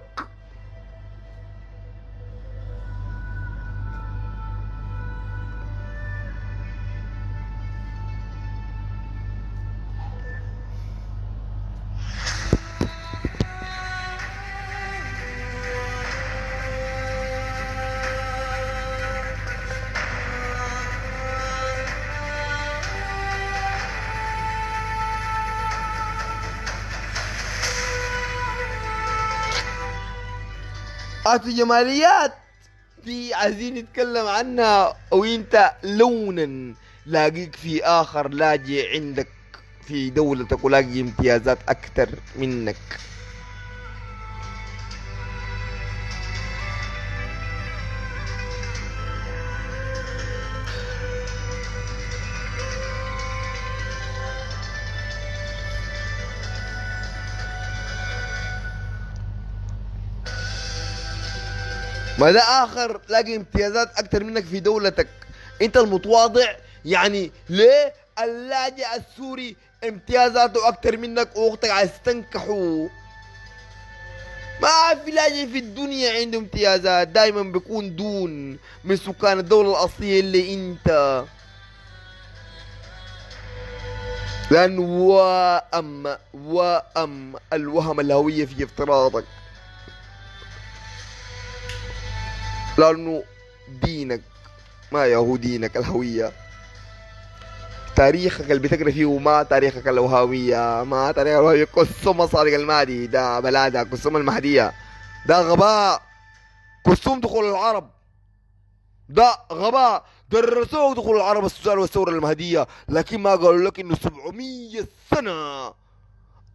في جماليات في عايزين نتكلم عنها، وانت لونا لاقيك في اخر لاجئ عندك في دولتك ولاقي امتيازات اكتر منك. ما ده اخر لاقي امتيازات اكتر منك في دولتك، انت المتواضع. يعني ليه اللاجئ السوري امتيازاته اكتر منك واختك عايز تنكحه؟ ما في لاجئ في الدنيا عنده امتيازات، دايما بيكون دون من سكان الدولة الاصلية اللي انت. لانه وأم الوهم الهوية في افتراضك، لأنه دينك ما هو دينك الهوية، تاريخك اللي بتقرا فيه ما تاريخك الوهاوية، ما تاريخ الوهاوية كسوم صادق المهدي ده بلادة، كسوم المهدية ده غباء، كسوم دخول العرب ده غباء، درسوه دخول العرب السودان والثورة المهدية، لكن ما قالوا لك انه 700 سنة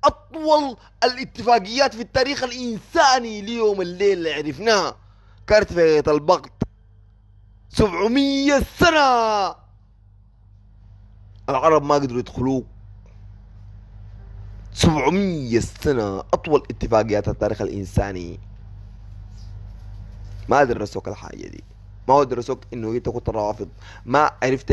اطول الاتفاقيات في التاريخ الانساني ليوم الليل اللي عرفناها كانت في غاية البغط. 700 سنة العرب ما قدروا يدخلوك. 700 سنة أطول اتفاقيات التاريخ الإنساني. ما درسوك الحاجة دي، ما هو درسوك إنه أنت كنت رافض، ما عرفت